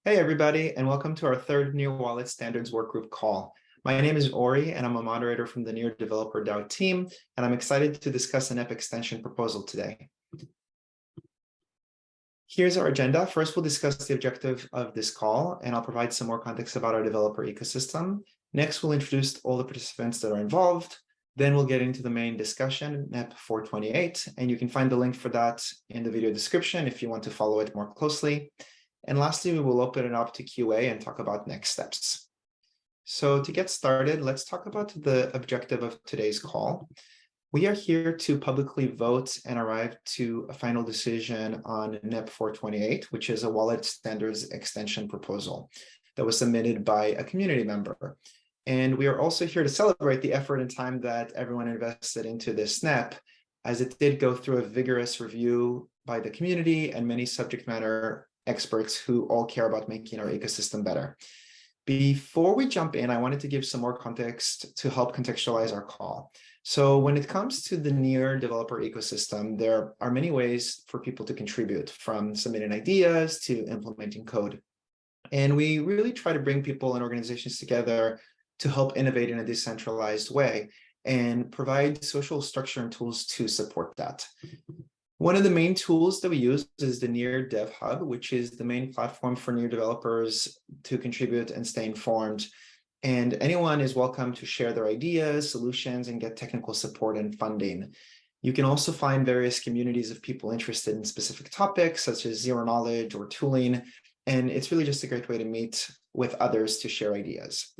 Hey everybody, and welcome to our third Near Wallet Standards Workgroup call. My name is Ori, and I'm a moderator from the Near Developer DAO team, and I'm excited to discuss an app extension proposal today. Here's our agenda. First, we'll discuss the objective of this call, and I'll provide some more context about our developer ecosystem. Next, we'll introduce all the participants that are involved. Then we'll get into the main discussion, NEP 428, and you can find the link for that in the video description if you want to follow it more closely. And lastly, we will open it up to QA and talk about next steps. So to get started, let's talk about the objective of today's call. We are here to publicly vote and arrive to a final decision on NEP 428, which is a wallet standards extension proposal that was submitted by a community member. And we are also here to celebrate the effort and time that everyone invested into this NEP, as it did go through a vigorous review by the community and many subject matter experts who all care about making our ecosystem better. Before we jump in, I wanted to give some more context to help contextualize our call. So when it comes to the Near developer ecosystem, there are many ways for people to contribute, from submitting ideas to implementing code. And we really try to bring people and organizations together to help innovate in a decentralized way and provide social structure and tools to support that. One of the main tools that we use is the Near Dev Hub, which is the main platform for Near developers to contribute and stay informed. And anyone is welcome to share their ideas, solutions, and get technical support and funding. You can also find various communities of people interested in specific topics, such as zero knowledge or tooling. And it's really just a great way to meet with others to share ideas.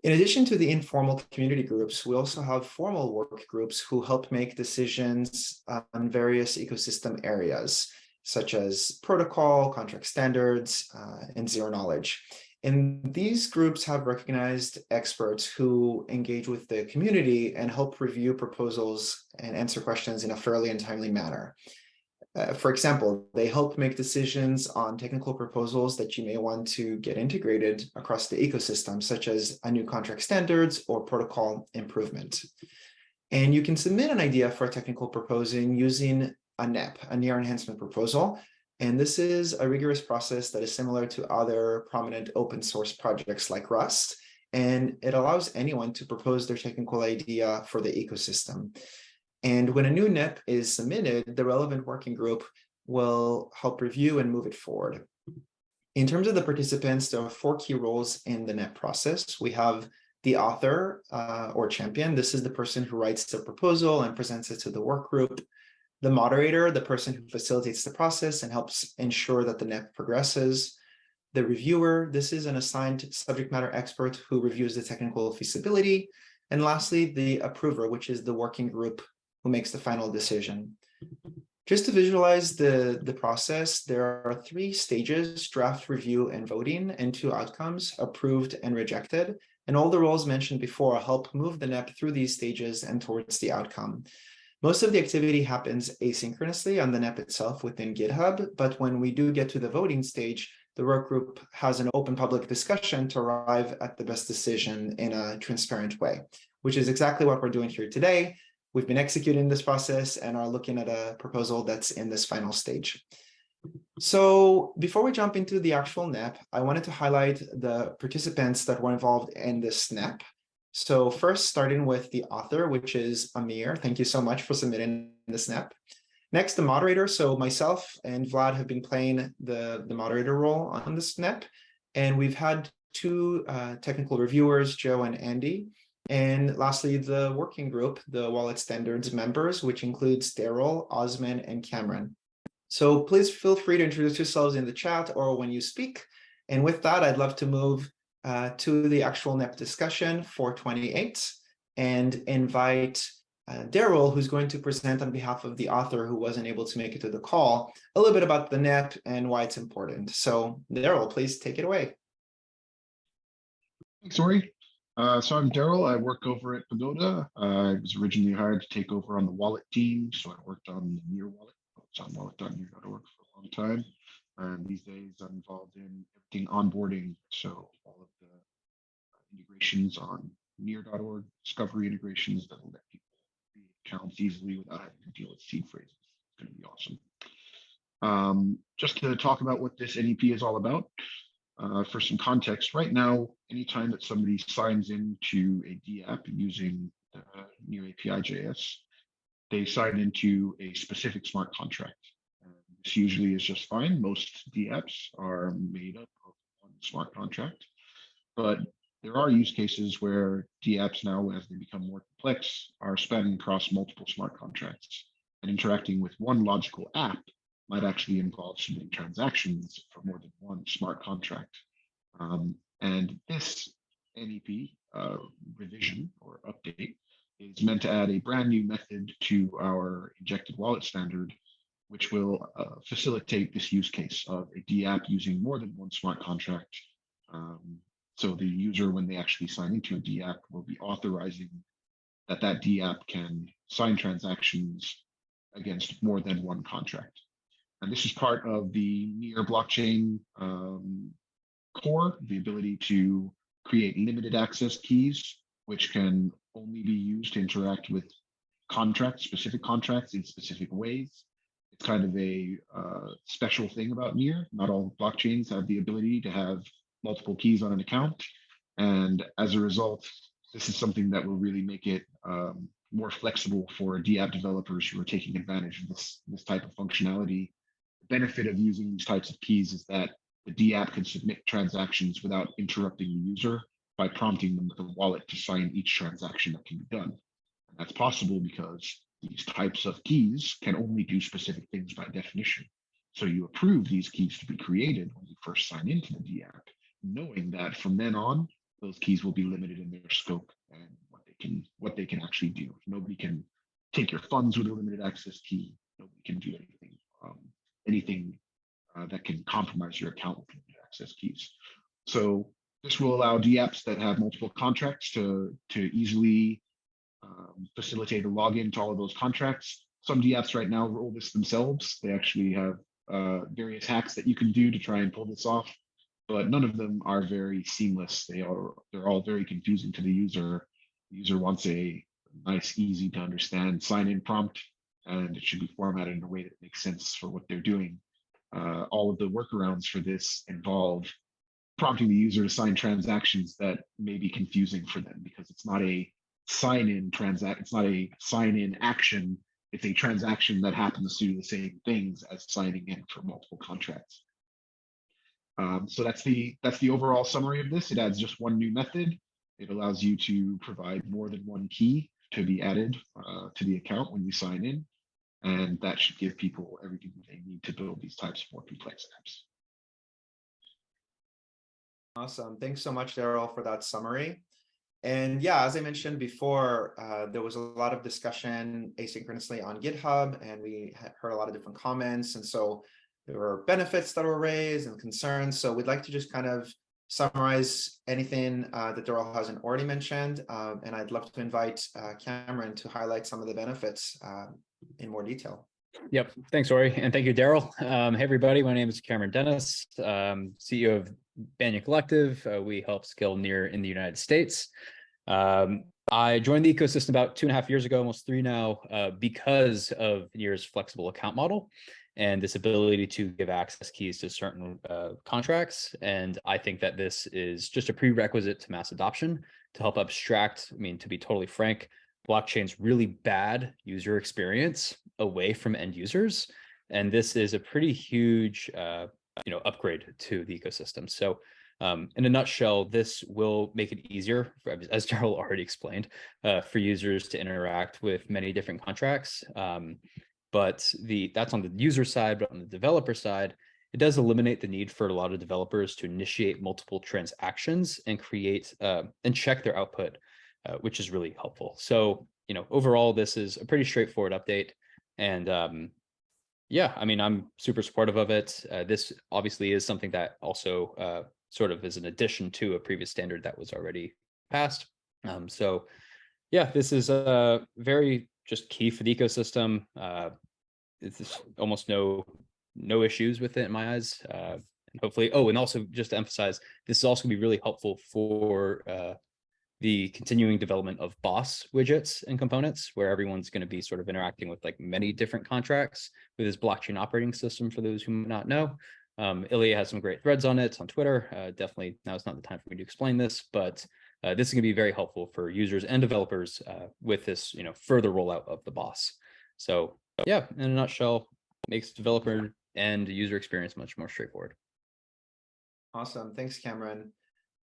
In addition to the informal community groups, we also have formal work groups who help make decisions on various ecosystem areas, such as protocol, contract standards, and zero knowledge. And these groups have recognized experts who engage with the community and help review proposals and answer questions in a fairly and timely manner. For example, they help make decisions on technical proposals that you may want to get integrated across the ecosystem, such as a new contract standards or protocol improvement. And you can submit an idea for a technical proposal using a NEP, a Near Enhancement Proposal. And this is a rigorous process that is similar to other prominent open source projects like Rust. And it allows anyone to propose their technical idea for the ecosystem. And when a new NEP is submitted, the relevant working group will help review and move it forward. In terms of the participants, there are 4 key roles in the NEP process. We have the author or champion. This is the person who writes the proposal and presents it to the work group. The moderator, the person who facilitates the process and helps ensure that the NEP progresses. The reviewer, this is an assigned subject matter expert who reviews the technical feasibility. And lastly, the approver, which is the working group who makes the final decision. Just to visualize the process, there are 3 stages: draft, review, and voting, and 2 outcomes: approved and rejected. And all the roles mentioned before help move the NEP through these stages and towards the outcome. Most of the activity happens asynchronously on the NEP itself within GitHub, but when we do get to the voting stage, the work group has an open public discussion to arrive at the best decision in a transparent way, which is exactly what we're doing here today. We've been executing this process and are looking at a proposal that's in this final stage. So before we jump into the actual NEP, I wanted to highlight the participants that were involved in this NEP. So first, starting with the author, which is Amir. Thank you so much for submitting this NEP. Next, the moderator. So myself and Vlad have been playing the moderator role on this NEP. And we've had 2 technical reviewers, Joe and Andy. And lastly, the working group, the Wallet Standards members, which includes Daryl, Osman, and Cameron. So please feel free to introduce yourselves in the chat or when you speak. And with that, I'd love to move to the actual NEP discussion 428 and invite Daryl, who's going to present on behalf of the author who wasn't able to make it to the call, a little bit about the NEP and why it's important. So Daryl, please take it away. Thanks, Ori. So I'm Daryl. I work over at Pagoda. I was originally hired to take over on the wallet team. So I worked on the Near wallet. I was on wallet.near.org for a long time. And these days I'm involved in everything onboarding. So all of the integrations on near.org, discovery integrations that will let people create accounts easily without having to deal with seed phrases. It's going to be awesome. Just to talk about what this NEP is all about. For some context, right now, anytime that somebody signs into a DApp using Near API.js, they sign into a specific smart contract. This usually is just fine. Most DApps are made up of one smart contract, but there are use cases where DApps now, as they become more complex, are spanning across multiple smart contracts, and interacting with one logical app might actually involve submitting transactions for more than one smart contract. And this NEP revision or update is meant to add a brand new method to our injected wallet standard, which will facilitate this use case of a DApp using more than one smart contract. So the user, when they actually sign into a DApp, will be authorizing that DApp can sign transactions against more than one contract. And this is part of the Near blockchain core, the ability to create limited access keys, which can only be used to interact with contracts, specific contracts in specific ways. It's kind of a special thing about Near. Not all blockchains have the ability to have multiple keys on an account. And as a result, this is something that will really make it more flexible for DApp developers who are taking advantage of this type of functionality. The benefit of using these types of keys is that the DApp can submit transactions without interrupting the user by prompting them with a wallet to sign each transaction that can be done. And that's possible because these types of keys can only do specific things by definition. So you approve these keys to be created when you first sign into the DApp, knowing that from then on, those keys will be limited in their scope and what they can actually do. Nobody can take your funds with a limited access key. Nobody can do anything that can compromise your account with limited access keys. So this will allow DApps that have multiple contracts to easily facilitate a login to all of those contracts. Some DApps right now roll this themselves. They actually have various hacks that you can do to try and pull this off, but none of them are very seamless. They're all very confusing to the user. The user wants a nice, easy to understand sign-in prompt, and it should be formatted in a way that makes sense for what they're doing. All of the workarounds for this involve prompting the user to sign transactions that may be confusing for them because it's not a sign-in it's not a sign-in action. It's a transaction that happens to do the same things as signing in for multiple contracts. So that's the overall summary of this. It adds just one new method. It allows you to provide more than one key to be added to the account when you sign in. And that should give people everything they need to build these types of more complex apps. Awesome. Thanks so much, Daryl, for that summary. And yeah, as I mentioned before, there was a lot of discussion asynchronously on GitHub, and we heard a lot of different comments. And so there were benefits that were raised and concerns. So we'd like to just kind of summarize anything that Daryl hasn't already mentioned. And I'd love to invite Cameron to highlight some of the benefits in more detail. Yep. Thanks, Ori. And thank you, Daryl. Hey, everybody. My name is Cameron Dennis, CEO of Banyan Collective. We help scale Near in the United States. I joined the ecosystem about 2.5 years ago, almost 3 now, because of Near's flexible account model and this ability to give access keys to certain contracts. And I think that this is just a prerequisite to mass adoption to help abstract, to be totally frank, blockchain's really bad user experience away from end users. And this is a pretty huge upgrade to the ecosystem. So in a nutshell, this will make it easier, as Daryl already explained, for users to interact with many different contracts. But that's on the user side, but on the developer side, it does eliminate the need for a lot of developers to initiate multiple transactions and create and check their output, which is really helpful. So, overall, this is a pretty straightforward update. And yeah, I'm super supportive of it. This obviously is something that also sort of is an addition to a previous standard that was already passed. So yeah, this is very just key for the ecosystem. It's almost no issues with it in my eyes. And hopefully, and also just to emphasize, this is also going to be really helpful for the continuing development of boss widgets and components, where everyone's going to be sort of interacting with like many different contracts with this blockchain operating system, for those who may not know. Ilya has some great threads on it on Twitter. Definitely now is not the time for me to explain this, but this is going to be very helpful for users and developers with this, further rollout of the boss. So yeah, in a nutshell, makes developer and user experience much more straightforward. Awesome. Thanks, Cameron.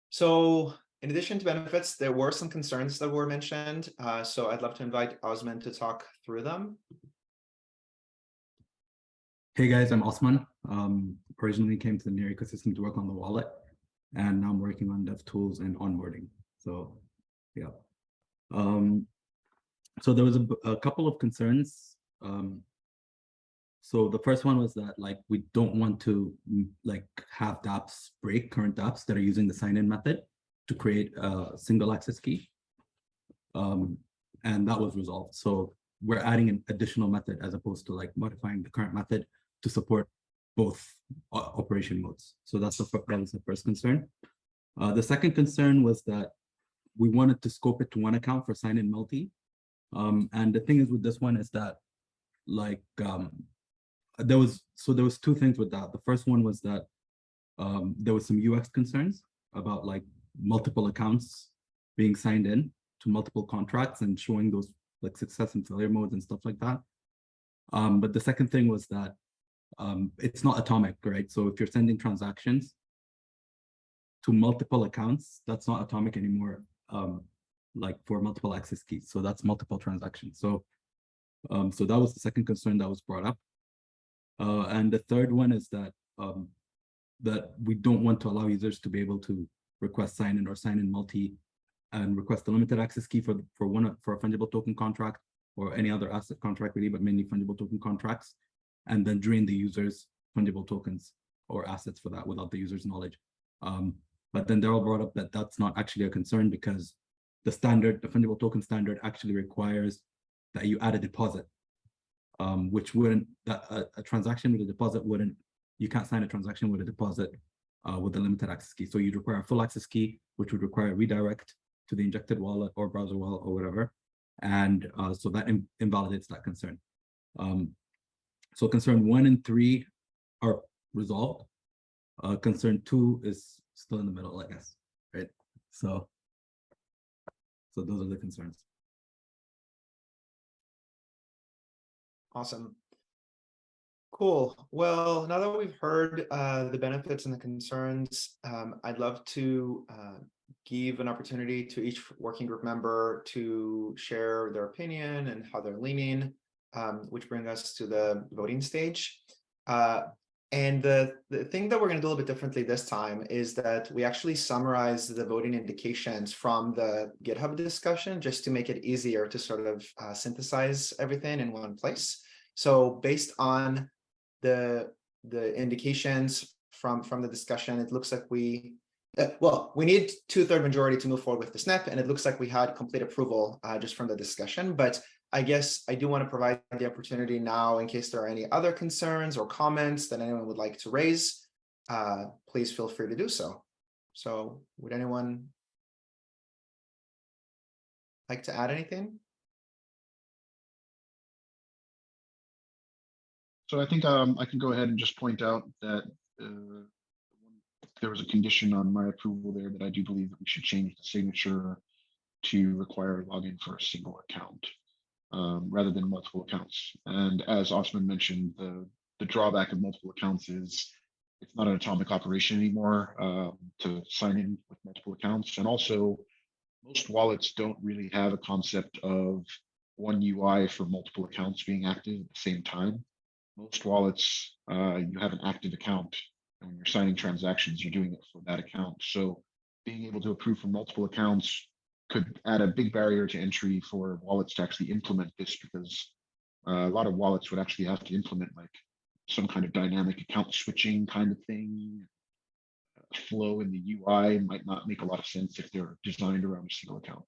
So in addition to benefits, there were some concerns that were mentioned. So I'd love to invite Osman to talk through them. Hey guys, I'm Osman. Originally came to the Near ecosystem to work on the wallet, and now I'm working on dev tools and onboarding. So yeah. So there was a couple of concerns. So the first one was that we don't want to have dApps break current dApps that are using the sign-in method to create a single access key. And that was resolved. So we're adding an additional method as opposed to modifying the current method to support both operation modes. So that was the first concern. The second concern was that we wanted to scope it to one account for sign-in multi. And the thing is with this one is that there was two things with that. The first one was that there was some UX concerns about multiple accounts being signed in to multiple contracts and showing those success and failure modes and stuff like that. But the second thing was that it's not atomic, right? So if you're sending transactions to multiple accounts, that's not atomic anymore, for multiple access keys. So that's multiple transactions. So that was the second concern that was brought up. And the third one is that that we don't want to allow users to be able to request sign-in or sign-in multi and request a limited access key for a fungible token contract or any other asset contract really, but mainly fungible token contracts, and then drain the user's fungible tokens or assets for that without the user's knowledge. But then Daryl brought up that that's not actually a concern because the fungible token standard actually requires that you add a deposit, which wouldn't, a transaction with a deposit wouldn't, you can't sign a transaction with a deposit with a limited access key. So you'd require a full access key, which would require a redirect to the injected wallet or browser wallet or whatever. And so that invalidates that concern. So concern 1 and 3 are resolved. Concern 2 is still in the middle, I guess, right? So those are the concerns. Awesome. Cool. Well, now that we've heard the benefits and the concerns, I'd love to give an opportunity to each working group member to share their opinion and how they're leaning, which brings us to the voting stage. And the thing that we're going to do a little bit differently this time is that we actually summarize the voting indications from the GitHub discussion just to make it easier to sort of synthesize everything in one place. So based on the indications from the discussion, it looks like we need 2/3 majority to move forward with the SNP, and it looks like we had complete approval just from the discussion. But I guess I do want to provide the opportunity now in case there are any other concerns or comments that anyone would like to raise. Please feel free to do so. So would anyone like to add anything? So I think I can go ahead and just point out that there was a condition on my approval there that I do believe that we should change the signature to require login for a single account rather than multiple accounts. And as Osman mentioned, the drawback of multiple accounts is it's not an atomic operation anymore to sign in with multiple accounts. And also, most wallets don't really have a concept of one UI for multiple accounts being active at the same time. Most wallets, you have an active account, and when you're signing transactions, you're doing it for that account. So being able to approve from multiple accounts could add a big barrier to entry for wallets to actually implement this, because a lot of wallets would actually have to implement some kind of dynamic account switching kind of thing. Flow in the UI might not make a lot of sense if they're designed around a single account.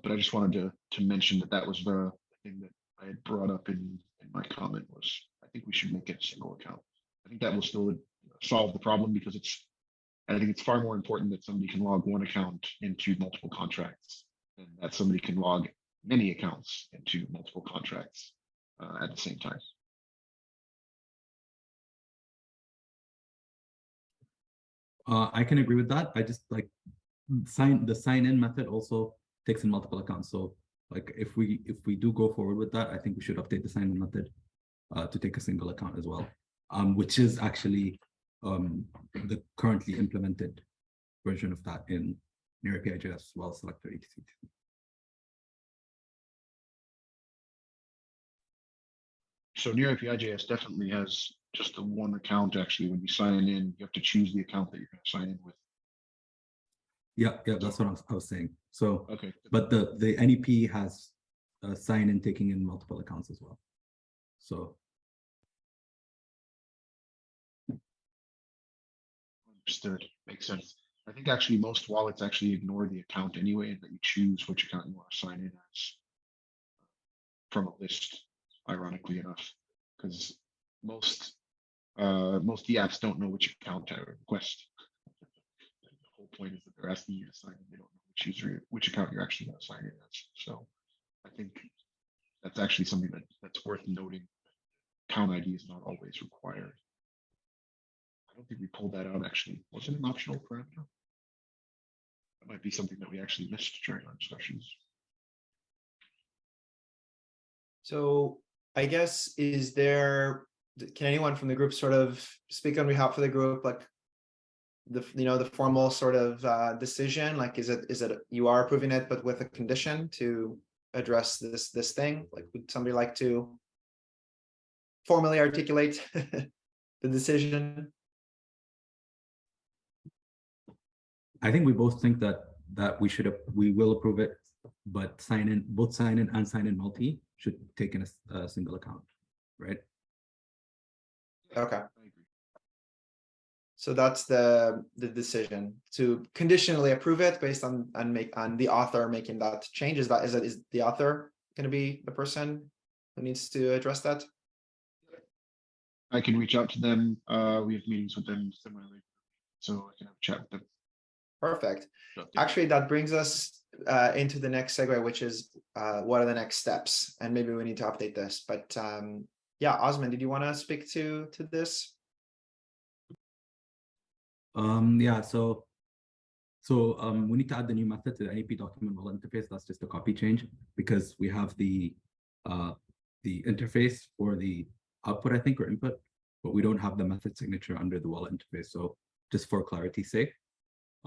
But I just wanted to mention that was the thing that I had brought up in my comment was I think we should make it a single account. I think that will still solve the problem because I think it's far more important that somebody can log one account into multiple contracts than that somebody can log many accounts into multiple contracts at the same time. I can agree with that. I just like the sign-in method also takes in multiple accounts. So like if we do go forward with that, I think we should update the sign-in method to take a single account as well, which is actually the currently implemented version of that in near API.js as well as selector etc. So near API.js definitely has just the one account. Actually, when you sign in, you have to choose the account that you're going to sign in with. Yeah, that's what I was saying. So, Okay. but the NEP has sign-in taking in multiple accounts as well. So Understood. Makes sense. I think actually most wallets actually ignore the account anyway, and let you choose which account you want to sign in as from a list, ironically enough, because most the apps don't know which account to request. The whole point is that they're asking you to sign in. They don't know which account you're actually going to sign in as. So I think that's actually something that's worth noting. Account ID is not always required. I don't think we pulled that out actually. Was it an optional parameter? That might be something that we actually missed during our discussions. So I guess, can anyone from the group sort of speak on behalf of the group, like the formal sort of decision, like is it you are approving it, but with a condition to address this thing? Like, would somebody like to formally articulate the decision? I think we both think that we will approve it, but both sign in and sign in multi should take in a single account, right? Okay. So that's the decision to conditionally approve it based on the author making that change. Is the author going to be the person who needs to address that? I can reach out to them. We have meetings with them similarly, so I can have a chat with them. Perfect. Update. Actually, that brings us into the next segue, which is what are the next steps? And maybe we need to update this. But yeah, Osman, did you want to speak to this? Yeah, so we need to add the new method to the NEP document wallet interface. That's just a copy change because we have the interface for the output, I think, or input, but we don't have the method signature under the wallet interface. So just for clarity's sake,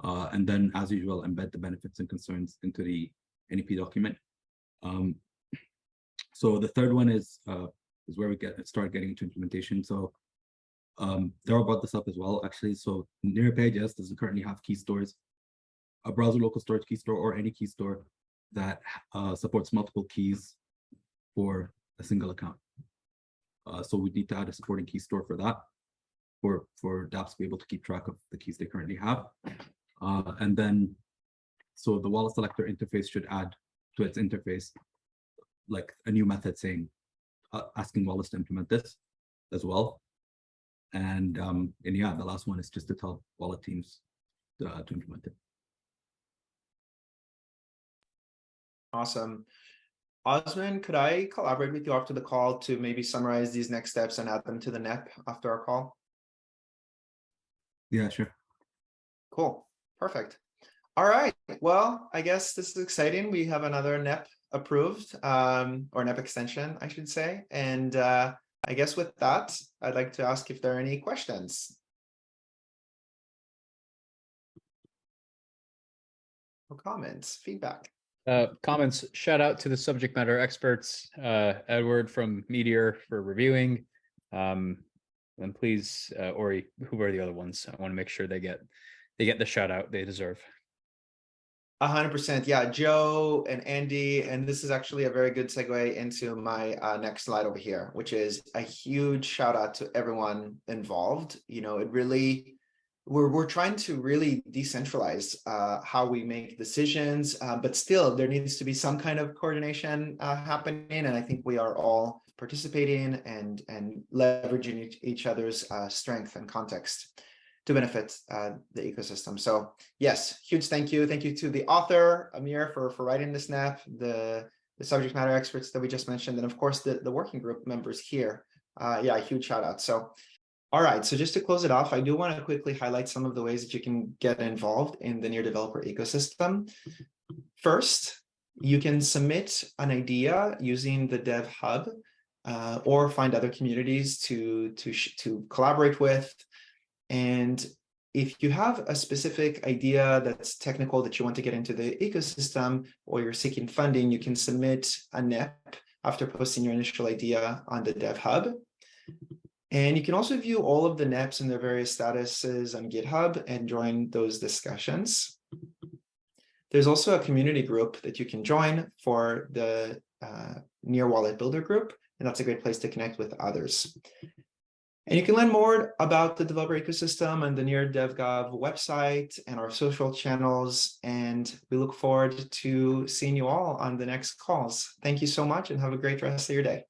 and then as usual, embed the benefits and concerns into the NEP document. So the third one is where we start getting into implementation. So Daryl brought this up as well, actually. So near API.js doesn't currently have key stores, a browser local storage key store, or any key store that supports multiple keys for a single account. So we need to add a supporting key store for that, for dApps to be able to keep track of the keys they currently have. And then, so the wallet selector interface should add to its interface like a new method saying, asking wallets to implement this as well. And yeah, the last one is just to tell wallet teams to implement it. Awesome. Osman, could I collaborate with you after the call to maybe summarize these next steps and add them to the NEP after our call? Yeah, sure. Cool. Perfect. All right. Well, I guess this is exciting. We have another NEP approved, or NEP extension, I should say. And I guess with that, I'd like to ask if there are any questions. Or comments, feedback. Comments, shout out to the subject matter experts, Edward from Meteor for reviewing. And please, Ori, who are the other ones? I want to make sure they get the shout out they deserve. 100%. Yeah, Joe and Andy, and this is actually a very good segue into my next slide over here, which is a huge shout out to everyone involved. You know, it really, we're trying to really decentralize how we make decisions, but still there needs to be some kind of coordination happening. And I think we are all participating and leveraging each other's strength and context to benefit the ecosystem. So yes, huge thank you. Thank you to the author, Amir, for writing this NEP, the subject matter experts that we just mentioned, and of course the working group members here. Yeah, huge shout out. So All right, so just to close it off, I do want to quickly highlight some of the ways that you can get involved in the Near developer ecosystem. First, you can submit an idea using the Dev Hub, or find other communities to collaborate with. And if you have a specific idea that's technical that you want to get into the ecosystem, or you're seeking funding, you can submit a NEP after posting your initial idea on the Dev Hub. And you can also view all of the NEPs and their various statuses on GitHub and join those discussions. There's also a community group that you can join for the Near Wallet Builder group, and that's a great place to connect with others. And you can learn more about the developer ecosystem and the Near DevGov website and our social channels. And we look forward to seeing you all on the next calls. Thank you so much and have a great rest of your day.